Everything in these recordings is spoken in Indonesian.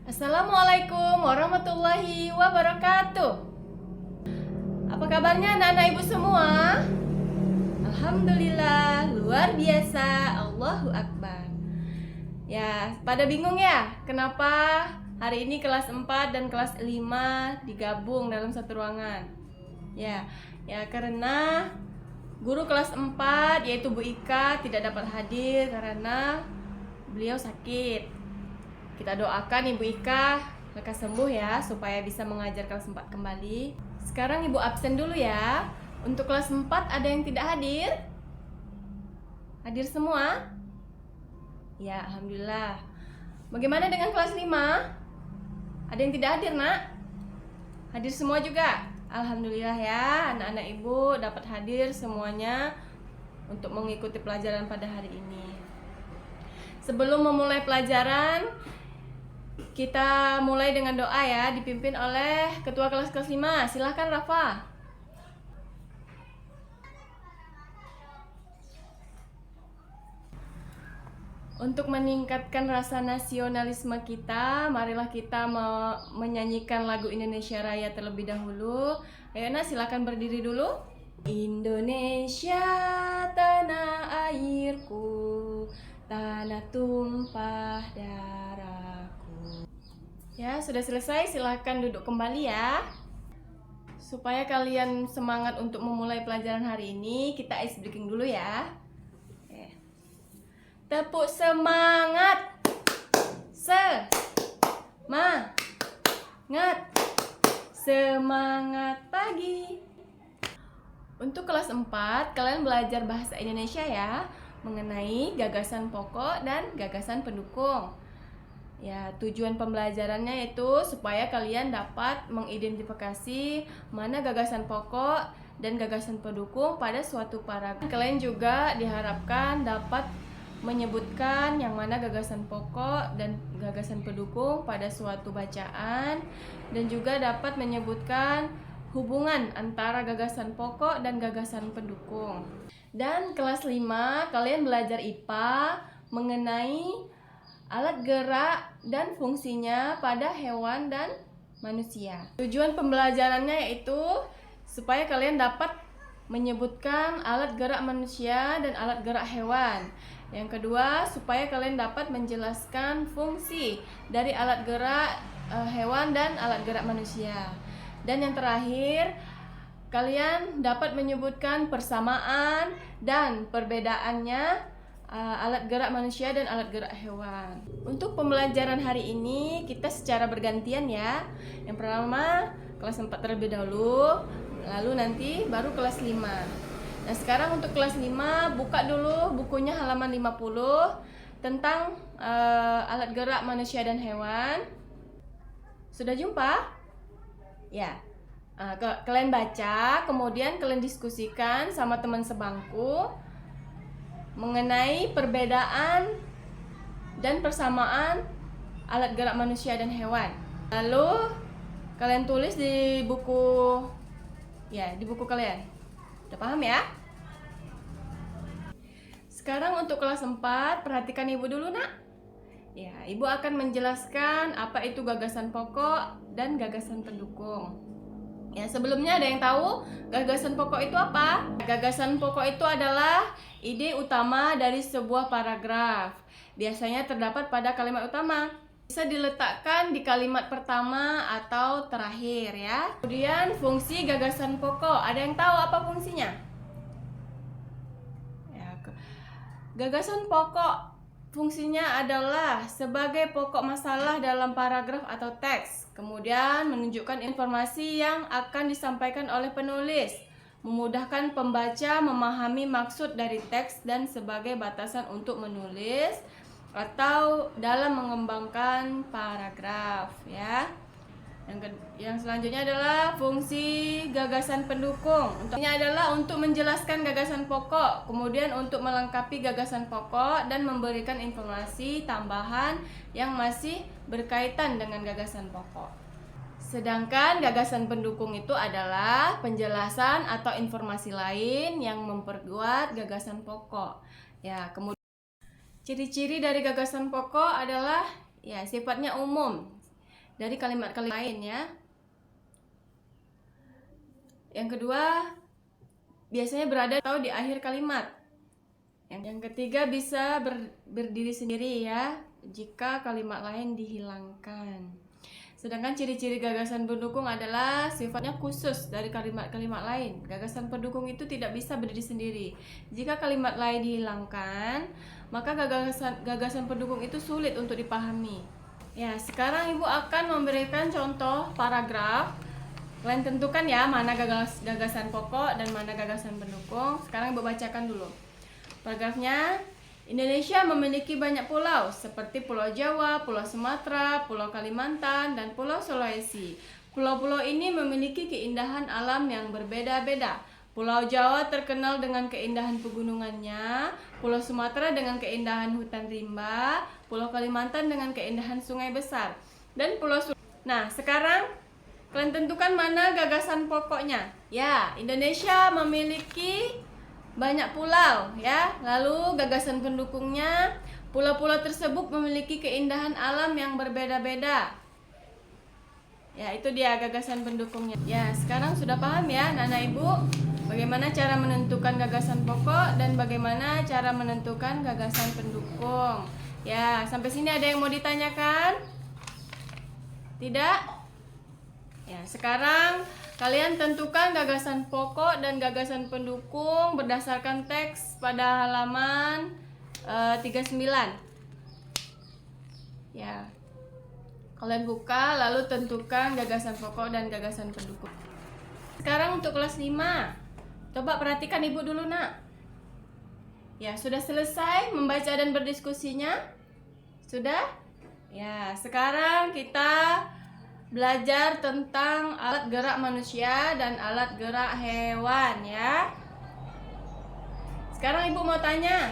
Assalamualaikum warahmatullahi wabarakatuh. Apa kabarnya anak-anak ibu semua? Alhamdulillah, luar biasa, Allahu Akbar. Ya, pada bingung ya kenapa hari ini kelas 4 dan kelas 5 digabung dalam satu ruangan? Ya, karena guru kelas 4 yaitu Bu Ika tidak dapat hadir karena beliau sakit. Kita doakan Ibu Ika lekas sembuh ya, supaya bisa mengajar kelas 4 kembali. Sekarang Ibu absen dulu ya. Untuk kelas 4 ada yang tidak hadir? Hadir semua? Ya, Alhamdulillah. Bagaimana dengan kelas 5? Ada yang tidak hadir, nak? Hadir semua juga? Alhamdulillah ya, anak-anak Ibu dapat hadir semuanya untuk mengikuti pelajaran pada hari ini. Sebelum memulai pelajaran, kita mulai dengan doa ya, dipimpin oleh ketua kelas 5. Silahkan Rafa. Untuk meningkatkan rasa nasionalisme kita, marilah kita menyanyikan lagu Indonesia Raya terlebih dahulu. Ayo Nak, silahkan berdiri dulu. Indonesia tanah airku, tanah tumpah darahku. Ya, sudah selesai, silahkan duduk kembali ya. Supaya kalian semangat untuk memulai pelajaran hari ini, kita ice breaking dulu ya. Tepuk semangat. Semangat. Semangat pagi. Untuk kelas 4, kalian belajar bahasa Indonesia ya, mengenai gagasan pokok dan gagasan pendukung. Ya, tujuan pembelajarannya itu supaya kalian dapat mengidentifikasi mana gagasan pokok dan gagasan pendukung pada suatu paragraf. Kalian juga diharapkan dapat menyebutkan yang mana gagasan pokok dan gagasan pendukung pada suatu bacaan, dan juga dapat menyebutkan hubungan antara gagasan pokok dan gagasan pendukung. Dan kelas 5 kalian belajar IPA mengenai alat gerak dan fungsinya pada hewan dan manusia. Tujuan pembelajarannya yaitu supaya kalian dapat menyebutkan alat gerak manusia dan alat gerak hewan. Yang kedua, supaya kalian dapat menjelaskan fungsi dari alat gerak hewan dan alat gerak manusia. Dan yang terakhir, kalian dapat menyebutkan persamaan dan perbedaannya alat gerak manusia dan alat gerak hewan. Untuk pembelajaran hari ini kita secara bergantian ya. Yang pertama kelas 4 terlebih dahulu, lalu nanti baru kelas 5. Nah, sekarang untuk kelas 5, buka dulu bukunya halaman 50 tentang alat gerak manusia dan hewan. Sudah jumpa? Ya. Kalian baca, kemudian kalian diskusikan sama teman sebangku mengenai perbedaan dan persamaan alat gerak manusia dan hewan. Lalu kalian tulis di buku kalian. Udah paham ya? Sekarang untuk kelas 4, perhatikan Ibu dulu, Nak. Ya, Ibu akan menjelaskan apa itu gagasan pokok dan gagasan pendukung. Ya, sebelumnya ada yang tahu gagasan pokok itu apa? Gagasan pokok itu adalah ide utama dari sebuah paragraf. Biasanya terdapat pada kalimat utama. Bisa diletakkan di kalimat pertama atau terakhir ya. Kemudian fungsi gagasan pokok. Ada yang tahu apa fungsinya? Ya, gagasan pokok fungsinya adalah sebagai pokok masalah dalam paragraf atau teks. Kemudian menunjukkan informasi yang akan disampaikan oleh penulis, memudahkan pembaca memahami maksud dari teks dan sebagai batasan untuk menulis atau dalam mengembangkan paragraf ya. Yang selanjutnya adalah fungsi gagasan pendukung. Untuknya adalah untuk menjelaskan gagasan pokok, kemudian untuk melengkapi gagasan pokok dan memberikan informasi tambahan yang masih berkaitan dengan gagasan pokok. Sedangkan gagasan pendukung itu adalah penjelasan atau informasi lain yang memperkuat gagasan pokok. Ya, kemudian ciri-ciri dari gagasan pokok adalah ya sifatnya umum. dari kalimat-kalimat lain ya. Yang kedua, biasanya berada atau di akhir kalimat. Yang ketiga, bisa berdiri sendiri ya, jika kalimat lain dihilangkan. Sedangkan ciri-ciri gagasan pendukung adalah sifatnya khusus dari kalimat-kalimat lain. Gagasan pendukung itu tidak bisa berdiri sendiri. Jika kalimat lain dihilangkan, maka gagasan pendukung itu sulit untuk dipahami. Ya, sekarang Ibu akan memberikan contoh paragraf. Kalian tentukan ya mana gagasan pokok dan mana gagasan pendukung. Sekarang Ibu bacakan dulu. Paragrafnya, Indonesia memiliki banyak pulau seperti Pulau Jawa, Pulau Sumatera, Pulau Kalimantan, dan Pulau Sulawesi. Pulau-pulau ini memiliki keindahan alam yang berbeda-beda. Pulau Jawa terkenal dengan keindahan pegunungannya, Pulau Sumatera dengan keindahan hutan rimba, Pulau Kalimantan dengan keindahan sungai besar, dan Nah, sekarang kalian tentukan mana gagasan pokoknya. Ya, Indonesia memiliki banyak pulau ya. Lalu gagasan pendukungnya, pulau-pulau tersebut memiliki keindahan alam yang berbeda-beda. Ya, itu dia gagasan pendukungnya. Ya, sekarang sudah paham ya Nana Ibu bagaimana cara menentukan gagasan pokok dan bagaimana cara menentukan gagasan pendukung. Ya, sampai sini ada yang mau ditanyakan? Tidak? Ya, sekarang kalian tentukan gagasan pokok dan gagasan pendukung berdasarkan teks pada halaman 39. Ya. Kalian buka lalu tentukan gagasan pokok dan gagasan pendukung. Sekarang untuk kelas 5. Coba perhatikan Ibu dulu, Nak. Ya, sudah selesai membaca dan berdiskusinya? Sudah? Ya, sekarang kita belajar tentang alat gerak manusia dan alat gerak hewan ya. Sekarang Ibu mau tanya,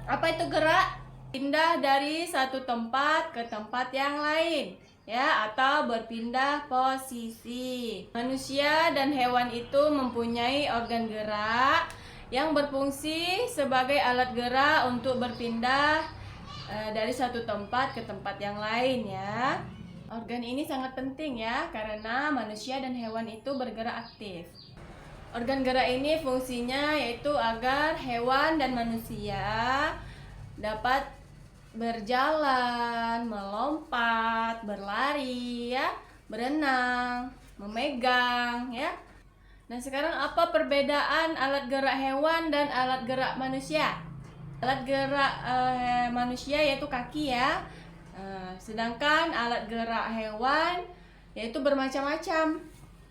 apa itu gerak? Pindah dari satu tempat ke tempat yang lain ya, atau berpindah posisi. Manusia dan hewan itu mempunyai organ gerak yang berfungsi sebagai alat gerak untuk berpindah dari satu tempat ke tempat yang lain ya. Organ ini sangat penting ya, karena manusia dan hewan itu bergerak aktif. Organ gerak ini fungsinya yaitu agar hewan dan manusia dapat berjalan, melompat, berlari ya, berenang, memegang ya. Nah, sekarang apa perbedaan alat gerak hewan dan alat gerak manusia? Alat gerak manusia yaitu kaki ya. Sedangkan alat gerak hewan yaitu bermacam-macam.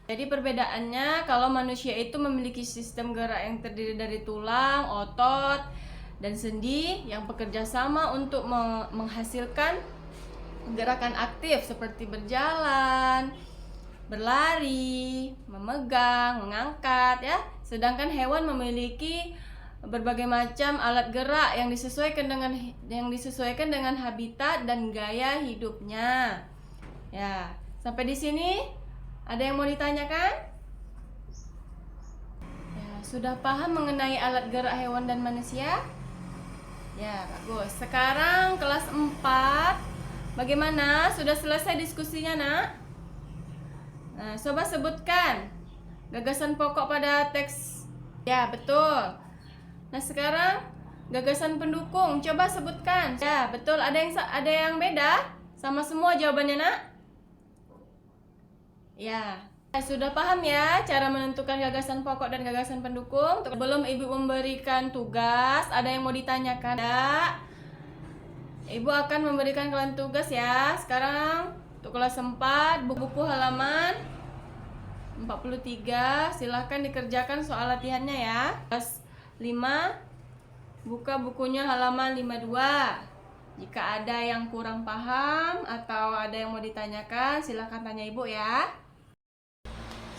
Jadi perbedaannya, kalau manusia itu memiliki sistem gerak yang terdiri dari tulang, otot, dan sendi yang bekerja sama untuk menghasilkan gerakan aktif seperti berjalan, berlari, memegang, mengangkat ya. Sedangkan hewan memiliki berbagai macam alat gerak yang disesuaikan dengan habitat dan gaya hidupnya. Ya, sampai di sini ada yang mau ditanyakan? Ya, sudah paham mengenai alat gerak hewan dan manusia? Ya, bagus. Sekarang kelas 4. Bagaimana? Sudah selesai diskusinya, Nak? Nah, coba sebutkan gagasan pokok pada teks. Ya, betul. Nah, sekarang gagasan pendukung, coba sebutkan. Ya, betul. Ada yang beda sama semua jawabannya, Nak? Ya. Sudah paham ya cara menentukan gagasan pokok dan gagasan pendukung? Sebelum Ibu memberikan tugas, ada yang mau ditanyakan? Tidak. Ibu akan memberikan kalian tugas ya. Sekarang untuk kelas 4, buku halaman 43, silahkan dikerjakan soal latihannya ya. Kelas 5, buka bukunya halaman 52. Jika ada yang kurang paham atau ada yang mau ditanyakan, silahkan tanya Ibu ya.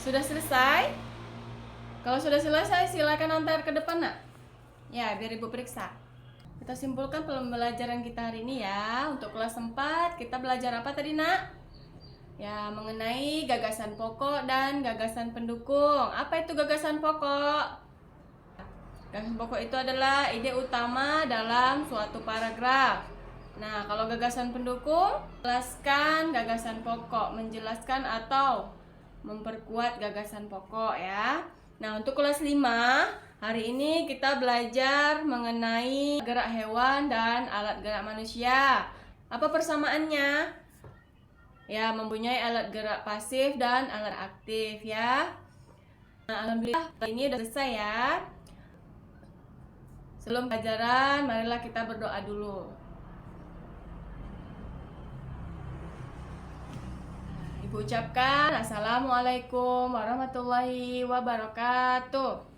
Sudah selesai? Kalau sudah selesai, silahkan antar ke depan, Nak. Ya, biar Ibu periksa. Kita simpulkan pembelajaran kita hari ini ya. Untuk kelas 4, kita belajar apa tadi, Nak? Ya, mengenai gagasan pokok dan gagasan pendukung. Apa itu gagasan pokok? Gagasan pokok itu adalah ide utama dalam suatu paragraf. Nah, kalau gagasan pendukung, jelaskan gagasan pokok, menjelaskan atau memperkuat gagasan pokok ya. Nah, untuk kelas 5, hari ini kita belajar mengenai gerak hewan dan alat gerak manusia. Apa persamaannya? Ya, mempunyai alat gerak pasif dan alat aktif ya. Nah, alhamdulillah ini udah selesai ya. Sebelum pelajaran, marilah kita berdoa dulu. Ibu ucapkan Assalamualaikum warahmatullahi wabarakatuh.